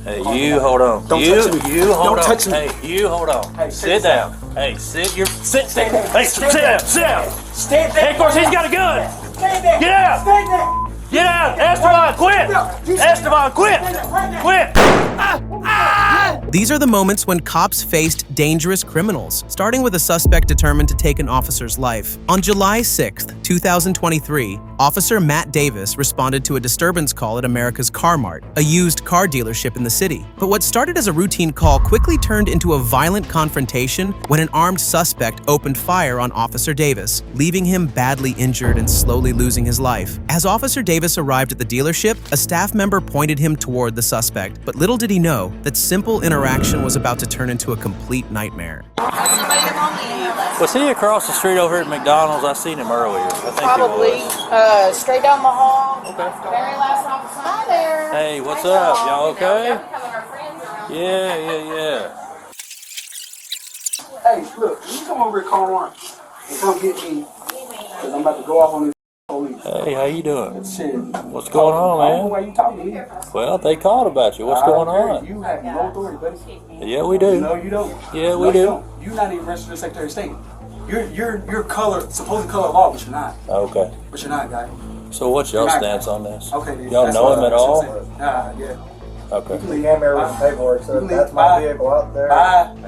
Hey, you hold on. Don't touch me. You hold Don't on. touch me. Hey, you hold on. Hey, sit down. Hey, sit. Stand there. Hey, sit down. Sit down. Stand there. Hey, of course, he's got a gun. Stand there. Get out. Stand there. Get out. Esteban, quit. Esteban, quit. Quit. These are the moments when cops faced dangerous criminals, starting with a suspect determined to take an officer's life. On July 6th, 2023, Officer Matt Davis responded to a disturbance call at America's Car Mart, a used car dealership in the city. But what started as a routine call quickly turned into a violent confrontation when an armed suspect opened fire on Officer Davis, leaving him badly injured and slowly losing his life. As Officer Davis arrived at the dealership, a staff member pointed him toward the suspect, but little did he know that simple interaction was about to turn into a complete nightmare. Was he across the street over here at McDonald's? I seen him earlier. I think Probably. He was. Straight down the hall. Okay. Very last officer. Hi there. Hey, what's up? Y'all okay? Yeah. Hey, look, you come over here, call one, and come get me, because I'm about to go off on this police. Hey, how you doing? Shit. What's going on, I don't know man? why you talking to me. Well, they called about you. What's going on? You have no authority, buddy. Yeah, we do. No, you don't. Yeah, we No, do. you don't. You're not even registered Secretary of State. You're color, supposed color law, but you're not. Okay. But you're not, guy. So what's y'all You're not, stance guy. on this? Okay, then. Y'all That's know what him at I all? should say. Yeah. Okay. You came here with some paperwork, so You that's leave. my Bye. vehicle out there.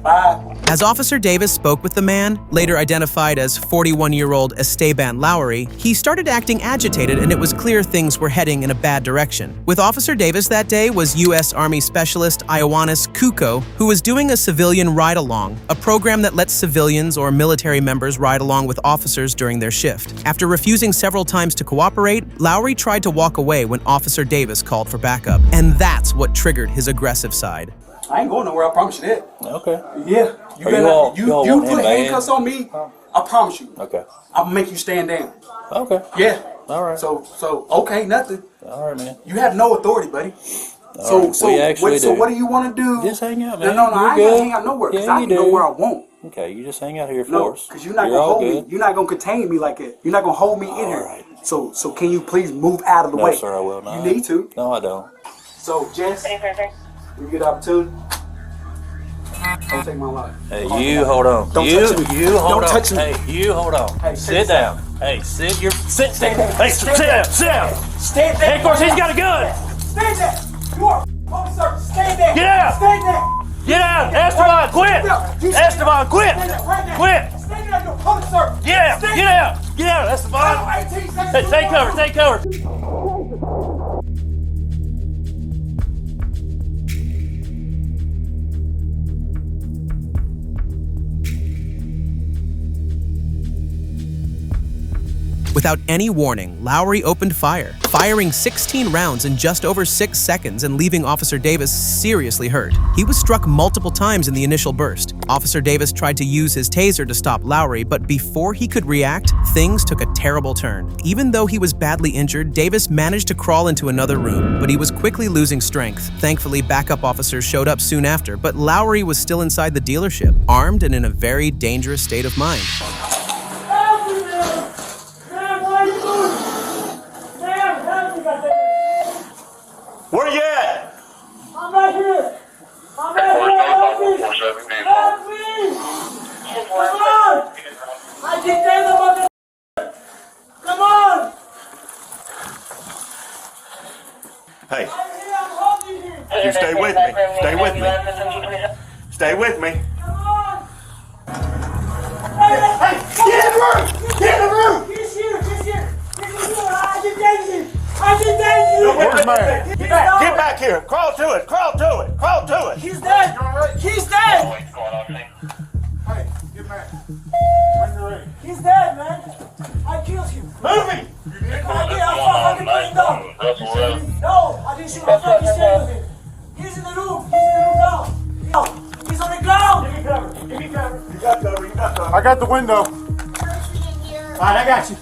Bye. As Officer Davis spoke with the man, later identified as 41-year-old Esteban Lowry, he started acting agitated and it was clear things were heading in a bad direction. With Officer Davis that day was U.S. Army Specialist Ioannis Kuko, who was doing a civilian ride-along, a program that lets civilians or military members ride along with officers during their shift. After refusing several times to cooperate, Lowry tried to walk away when Officer Davis called for backup. And that's what triggered his aggressive side. I ain't going nowhere, I promise you that. Okay. Yeah. You put handcuffs on me, I promise you. Okay. I'll make you stand down. Okay. Yeah. All right. So okay, nothing. All right, man. You have no authority, buddy. We actually do. What do you want to do? Just hang out, man. No, I ain't You're gonna good. hang out nowhere because Yeah, I you can go do. where I want. Okay, you just hang out here for No, us. because you're not You're gonna all hold me. good. You're not gonna contain me like that. You're not gonna hold me in here. right. So can you please move out of the No, way? sir, I will not. You need to. No, I don't. So Jess, you get the opportunity. Don't take my life. Hey, you hold on. Don't you, touch me. You hold Don't on. touch me. Hey, you hold on. Hey, sit down. Hey, sit. Stand there. Hey, sit down. Sit down. Stand there. Hey, of course, he's got a gun. Stand there. You are officer. Stand there. Get out. Stand there. Get out. Esteban, quit. Esteban, quit. Quit. Stand there. You're officer. Get out. Get out. Get out, Esteban. Hey, take cover. Take cover. Without any warning, Lowry opened fire, firing 16 rounds in just over 6 seconds and leaving Officer Davis seriously hurt. He was struck multiple times in the initial burst. Officer Davis tried to use his taser to stop Lowry, but before he could react, things took a terrible turn. Even though he was badly injured, Davis managed to crawl into another room, but he was quickly losing strength. Thankfully, backup officers showed up soon after, but Lowry was still inside the dealership, armed and in a very dangerous state of mind. Where you at? I'm right here. I'm right here. Help me. Come on. I can tell them what. Come on. Hey, I'm here. I'm holding you. you stay with me. Stay with me. Stay with me. Come on. Hey, Get in the room. Get in the room. He's here. He's here. He's here. I detain you. I detain you. Where's man? Get back here. Crawl to it. Crawl to it. Crawl to it. He's dead. He's dead. Hey, get back. Bring the ring. He's dead, man. I killed him. Move him. I fucking put him down. No, I didn't shoot. I'm fucking scared of him. He's in the room. He's in the room now. He's on the ground. Give me cover. Give me cover. You got cover. You got cover. I got the window. All right, I got you.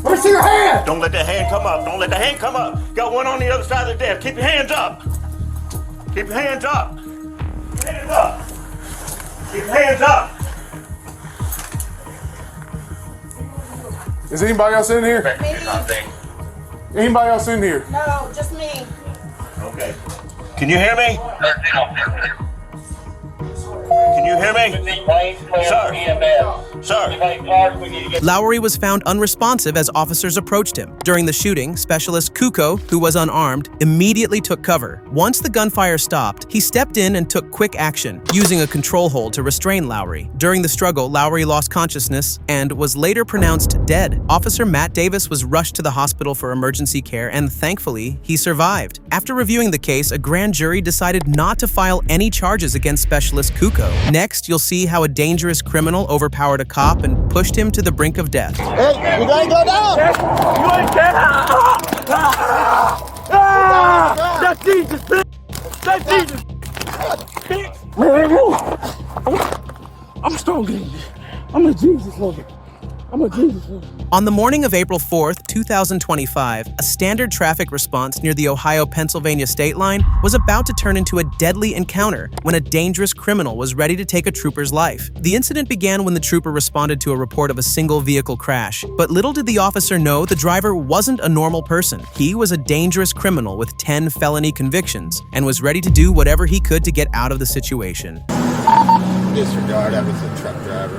Let me see your hand. Don't let that hand come up. Don't let the hand come up. Got one on the other side of the desk. Keep your hands up. Keep your hands up. Hands up. Keep your hands up. Is anybody else in here? Me? Anybody else in here? No, just me. Okay. Can you hear me? Can you hear me? Sir. Sir. Lowry was found unresponsive as officers approached him. During the shooting, Specialist Kuko, who was unarmed, immediately took cover. Once the gunfire stopped, he stepped in and took quick action, using a control hold to restrain Lowry. During the struggle, Lowry lost consciousness and was later pronounced dead. Officer Matt Davis was rushed to the hospital for emergency care, and thankfully, he survived. After reviewing the case, a grand jury decided not to file any charges against Specialist Kuko. Next, you'll see how a dangerous criminal overpowered a cop and pushed him to the brink of death. Hey, you gotta go down! You ain't That's Jesus, bitch! That's Jesus! Bitch! I'm stronger than this. I'm a Jesus lover. I'm a Jesus lover. On the morning of April 4th, 2025, a standard traffic response near the Ohio-Pennsylvania state line was about to turn into a deadly encounter when a dangerous criminal was ready to take a trooper's life. The incident began when the trooper responded to a report of a single vehicle crash. But little did the officer know the driver wasn't a normal person. He was a dangerous criminal with 10 felony convictions and was ready to do whatever he could to get out of the situation. Disregard, that was a truck driver.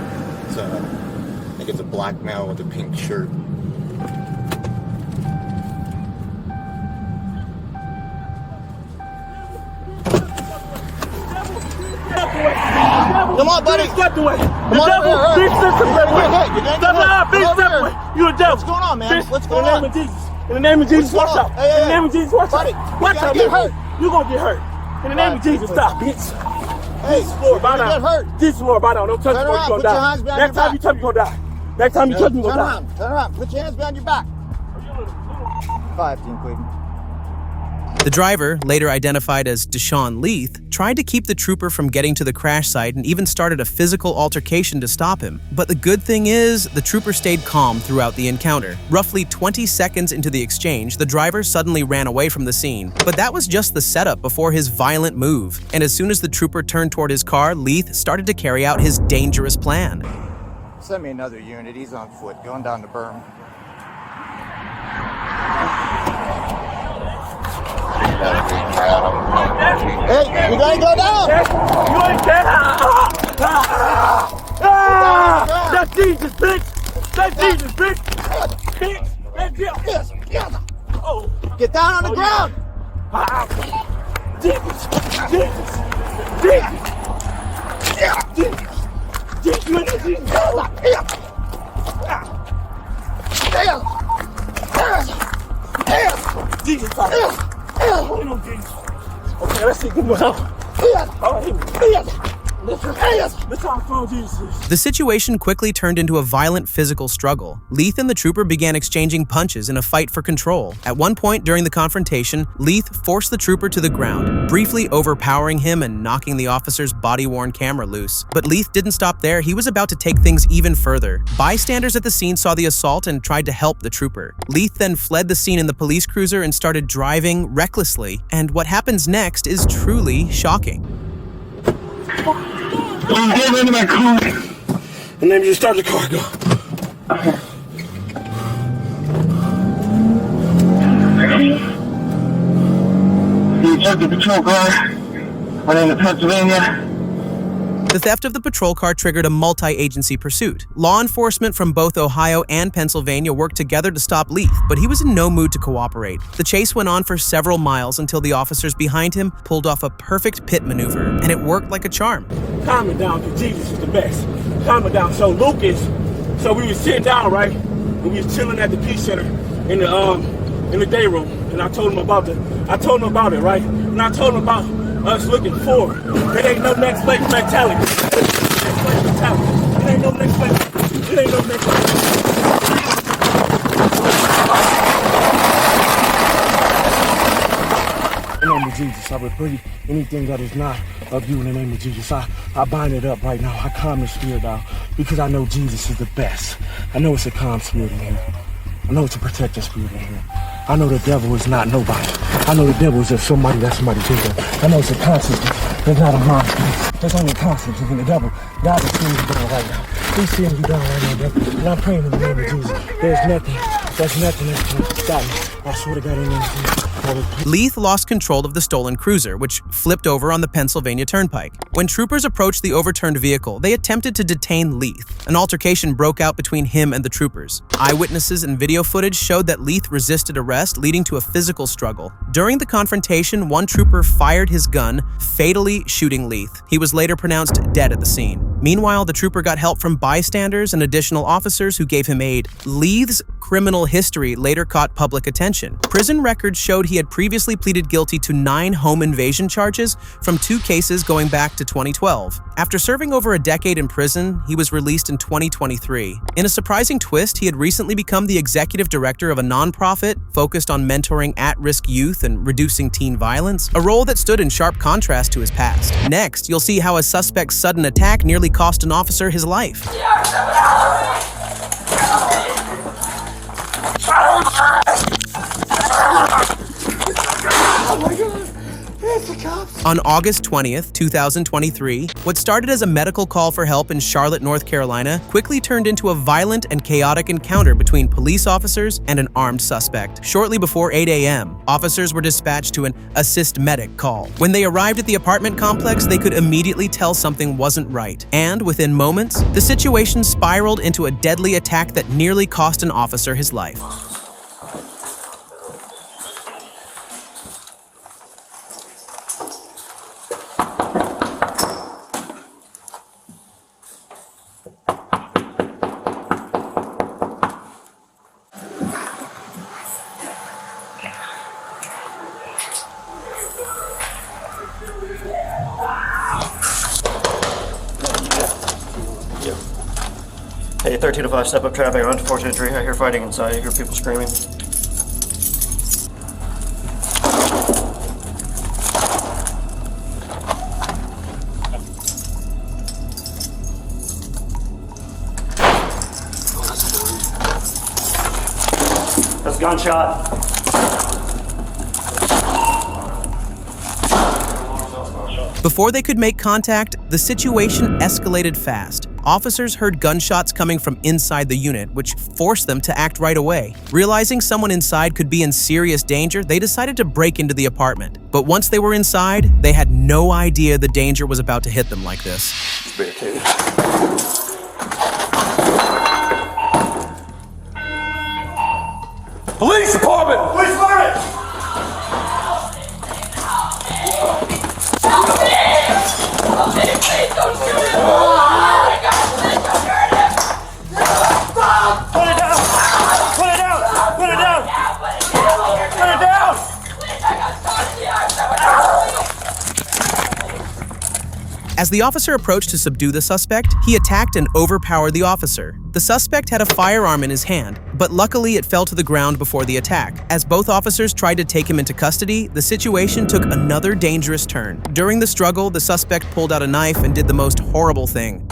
I think it's a black male with a pink shirt. Come on, buddy. Step away. Come The on, devil. hey, Big step away. Step out. Big Come step over away. here. You a devil. What's going on, man? Bitch, What's going in on? the name of Jesus. In the name of Jesus, What's watch going out. on? Hey, In the hey, name of Jesus, watch buddy, out. you Watch gotta out, get bitch. hurt. You gonna get hurt. In the name of Jesus, stop, bitch. Hey, Lord, bow you're gonna down. get hurt. Jesus, Lord, bow down. Don't touch me, Turn or around, you put gonna your die. hands behind Next your time you back. touch me, you gonna die. Next time you touch me, you Turn gonna die. around, turn around. Put your hands behind your back. 5-10, Cleveland. The driver, later identified as Deshaun Leith, tried to keep the trooper from getting to the crash site and even started a physical altercation to stop him. But the good thing is, the trooper stayed calm throughout the encounter. Roughly 20 seconds into the exchange, the driver suddenly ran away from the scene. But that was just the setup before his violent move. And as soon as the trooper turned toward his car, Leith started to carry out his dangerous plan. Send me another unit. He's on foot, going down the berm. Hey, you gotta go down! You ain't That's Jesus, bitch! That's Jesus, bitch! Bitch! That's Jesus! Oh! Get down on the ground! Jesus! Jesus! Jesus! Jesus! Jesus! Jesus! Jesus! Okay, let's see. Good one. All right, let's talk about Jesus. The situation quickly turned into a violent physical struggle. Leith and the trooper began exchanging punches in a fight for control. At one point during the confrontation, Leith forced the trooper to the ground, briefly overpowering him and knocking the officer's body-worn camera loose. But Leith didn't stop there. He was about to take things even further. Bystanders at the scene saw the assault and tried to help the trooper. Leith then fled the scene in the police cruiser and started driving recklessly. And what happens next is truly shocking. Get into my car. And then you start the car, go. You took the patrol car, went into Pennsylvania. The theft of the patrol car triggered a multi-agency pursuit. Law enforcement from both Ohio and Pennsylvania worked together to stop Leith, but he was in no mood to cooperate. The chase went on for several miles until the officers behind him pulled off a perfect pit maneuver, and it worked like a charm. Calm it down, because Jesus is the best. Calm it down. So we was sitting down, right? And we was chilling at the Peace Center in the day room, and I told him about it, right? And I told him about us looking forward. There ain't no next place mentality. There ain't no next place. There ain't no next place. In the name of Jesus, I rebuke anything that is not of you in the name of Jesus. I bind it up right now. I calm the spirit down because I know Jesus is the best. I know it's a calm spirit in here. I know it's a protective spirit in here. I know the devil is not nobody. I know the devil is just somebody that somebody thinks of. I know it's a consciousness. There's not a monster. There's only a consciousness in the devil. God is seeing you down right now. He's seeing you down right now, devil. And I'm praying in the name of Jesus. There's nothing that can stop me. I swear to God in the name of Jesus. Leith lost control of the stolen cruiser, which flipped over on the Pennsylvania Turnpike. When troopers approached the overturned vehicle, they attempted to detain Leith. An altercation broke out between him and the troopers. Eyewitnesses and video footage showed that Leith resisted arrest, leading to a physical struggle. During the confrontation, one trooper fired his gun, fatally shooting Leith. He was later pronounced dead at the scene. Meanwhile, the trooper got help from bystanders and additional officers who gave him aid. Leith's criminal history later caught public attention. Prison records showed he had previously pleaded guilty to 9 home invasion charges from 2 cases going back to 2012. After serving over a decade in prison, he was released in 2023. In a surprising twist, he had recently become the executive director of a nonprofit focused on mentoring at-risk youth and reducing teen violence, a role that stood in sharp contrast to his past. Next, you'll see how a suspect's sudden attack nearly cost an officer his life. On August 20th, 2023, what started as a medical call for help in Charlotte, North Carolina, quickly turned into a violent and chaotic encounter between police officers and an armed suspect. Shortly before 8 a.m., officers were dispatched to an assist medic call. When they arrived at the apartment complex, they could immediately tell something wasn't right. And within moments, the situation spiraled into a deadly attack that nearly cost an officer his life. Hey, 1305, step up traffic on 423. I hear fighting inside. I hear people screaming. That's a gunshot. Before they could make contact, the situation escalated fast. Officers heard gunshots coming from inside the unit, which forced them to act right away. Realizing someone inside could be in serious danger, they decided to break into the apartment. But once they were inside, they had no idea the danger was about to hit them like this. Barricaded. Police department! Police department! As the officer approached to subdue the suspect, he attacked and overpowered the officer. The suspect had a firearm in his hand, but luckily it fell to the ground before the attack. As both officers tried to take him into custody, the situation took another dangerous turn. During the struggle, the suspect pulled out a knife and did the most horrible thing.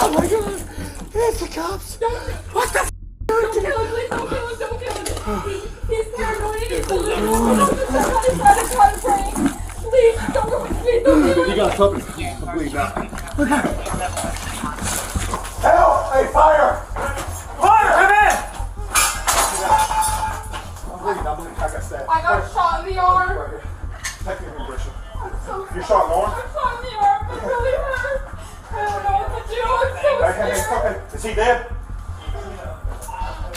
Oh my God! It's the cops! What the f***? Don't kill him, please don't kill him, don't kill him. He's paranoid, he's delusional. He's trying to prank. Please, don't go, please don't kill him. You got something. Please now. Help! Hey, fire! Fire! Come in! I'm bleeding, I got stabbed. I got shot in the arm. Right here. Take me in, Bishop. I'm so You shot in the arm? I'm shot in the arm. It really hurt. I don't know what to do. I'm so scared. Is he dead?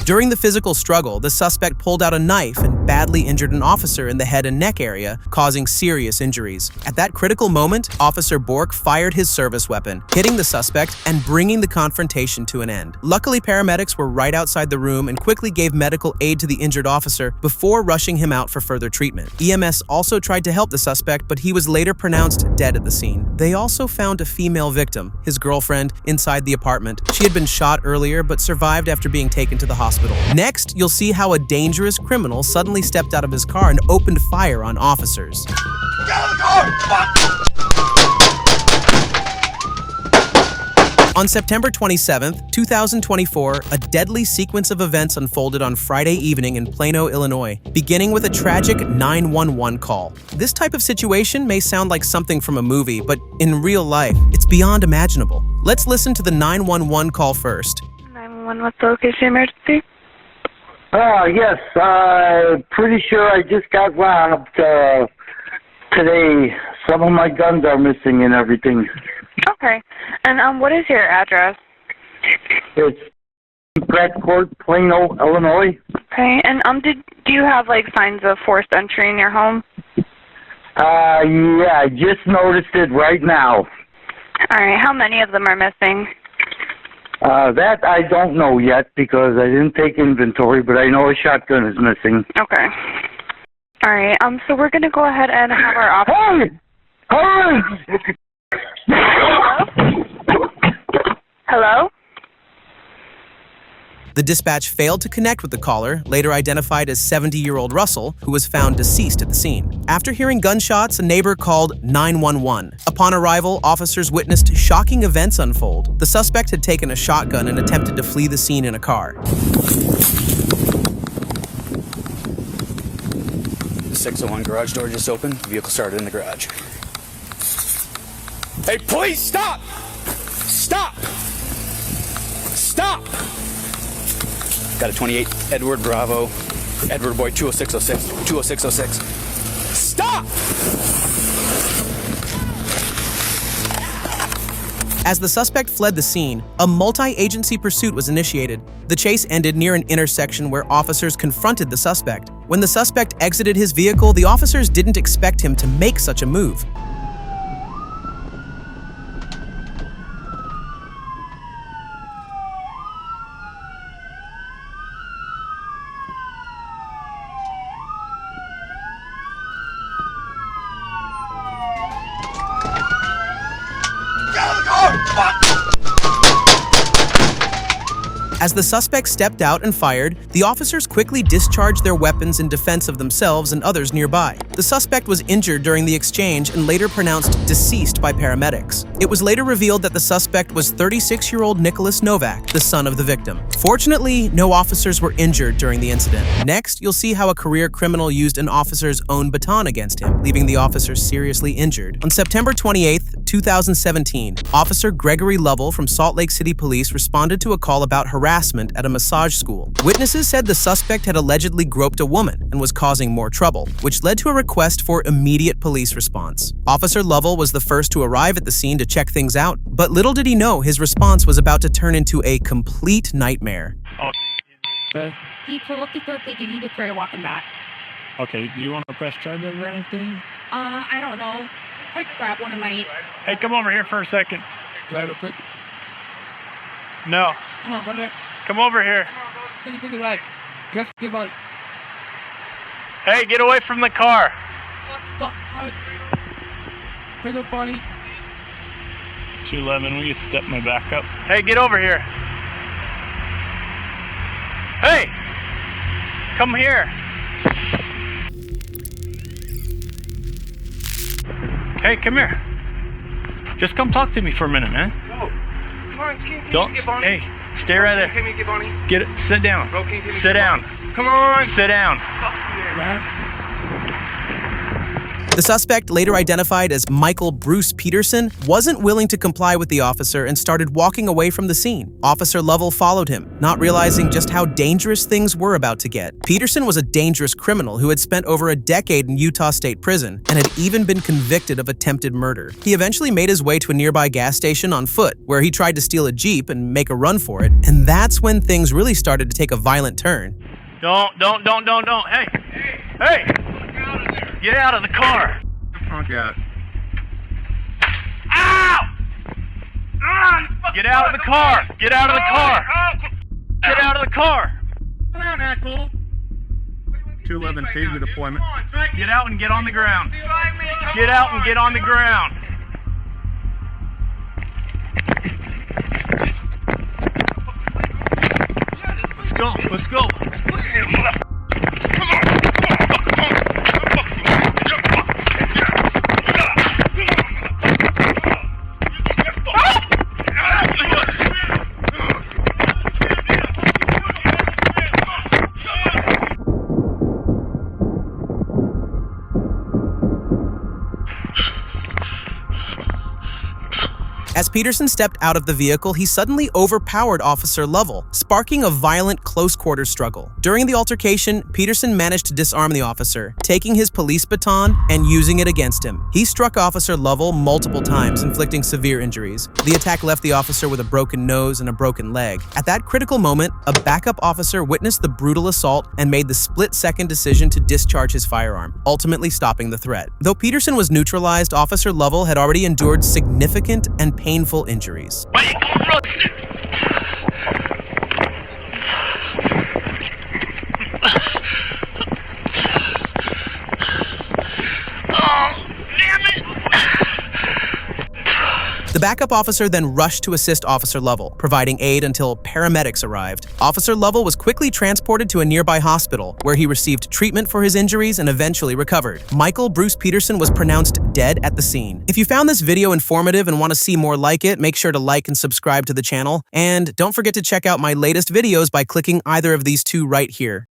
During the physical struggle, the suspect pulled out a knife and badly injured an officer in the head and neck area, causing serious injuries. At that critical moment, Officer Bork fired his service weapon, hitting the suspect and bringing the confrontation to an end. Luckily, paramedics were right outside the room and quickly gave medical aid to the injured officer before rushing him out for further treatment. EMS also tried to help the suspect, but he was later pronounced dead at the scene. They also found a female victim, his girlfriend, inside the apartment. She had been shot earlier but survived after being taken to the hospital. Next, you'll see how a dangerous criminal suddenly stepped out of his car and opened fire on officers. On September 27, 2024, a deadly sequence of events unfolded on Friday evening in Plano, Illinois, beginning with a tragic 911 call. This type of situation may sound like something from a movie, but in real life, it's beyond imaginable. Let's listen to the 911 call first. 911, what's the location emergency? Yes, pretty sure I just got robbed today. Some of my guns are missing and everything. Okay. And what is your address? It's Brett Court, Plano, Illinois. Okay. And do you have like signs of forced entry in your home? Yeah, I just noticed it right now. All right. How many of them are missing? That I don't know yet because I didn't take inventory, but I know a shotgun is missing. Okay. All right. So we're gonna go ahead and have our officer. Hey! Hello? The dispatch failed to connect with the caller, later identified as 70-year-old Russell, who was found deceased at the scene. After hearing gunshots, a neighbor called 911. Upon arrival, officers witnessed shocking events unfold. The suspect had taken a shotgun and attempted to flee the scene in a car. The 601 garage door just opened. The vehicle started in the garage. Hey, please stop! Stop! Stop! Got a 28 Edward Bravo, Edward Boy 20606, 20606. Stop! As the suspect fled the scene, a multi-agency pursuit was initiated. The chase ended near an intersection where officers confronted the suspect. When the suspect exited his vehicle, the officers didn't expect him to make such a move. As the suspect stepped out and fired, the officers quickly discharged their weapons in defense of themselves and others nearby. The suspect was injured during the exchange and later pronounced deceased by paramedics. It was later revealed that the suspect was 36-year-old Nicholas Novak, the son of the victim. Fortunately, no officers were injured during the incident. Next, you'll see how a career criminal used an officer's own baton against him, leaving the officer seriously injured. On September 28, 2017, Officer Gregory Lovell from Salt Lake City Police responded to a call about harassment at a massage school. Witnesses said the suspect had allegedly groped a woman and was causing more trouble, which led to a request for immediate police response. Officer Lovell was the first to arrive at the scene to check things out, but little did he know his response was about to turn into a complete nightmare. He pulled up the foot, they need to try walking back. Okay, do you want to press charges or anything? I don't know. I could grab one of my... Hey, come over here for a second. Grab it quick. No. Come on, brother. Come over here. Take it right. Just give up. Hey, get away from the car. Stop. Bring up, Bonnie. 211, will you step my back up? Hey, get over here. Hey! Come here. Hey, come here. Just come talk to me for a minute, man. Come on, Don't. Hey, stay right there. Can you get Bonnie? Get it. Sit down. Bro, can you Sit down. Come on. Sit down. The suspect, later identified as Michael Bruce Peterson, wasn't willing to comply with the officer and started walking away from the scene. Officer Lovell followed him, not realizing just how dangerous things were about to get. Peterson was a dangerous criminal who had spent over a decade in Utah State Prison and had even been convicted of attempted murder. He eventually made his way to a nearby gas station on foot, where he tried to steal a Jeep and make a run for it, and that's when things really started to take a violent turn. Don't. Hey! Hey! Get out of the car! Oh, God. Ow! Get out of the car! Get out of the car! Get out of the car! Come on, asshole. 211, phase the deployment. Get out and get on the ground. Get out and get on the ground. Let's go. Let's go. As Peterson stepped out of the vehicle, he suddenly overpowered Officer Lovell, sparking a violent close-quarters struggle. During the altercation, Peterson managed to disarm the officer, taking his police baton and using it against him. He struck Officer Lovell multiple times, inflicting severe injuries. The attack left the officer with a broken nose and a broken leg. At that critical moment, a backup officer witnessed the brutal assault and made the split-second decision to discharge his firearm, ultimately stopping the threat. Though Peterson was neutralized, Officer Lovell had already endured significant and painful injuries. The backup officer then rushed to assist Officer Lovell, providing aid until paramedics arrived. Officer Lovell was quickly transported to a nearby hospital, where he received treatment for his injuries and eventually recovered. Michael Bruce Peterson was pronounced dead at the scene. If you found this video informative and want to see more like it, make sure to like and subscribe to the channel. And don't forget to check out my latest videos by clicking either of these two right here.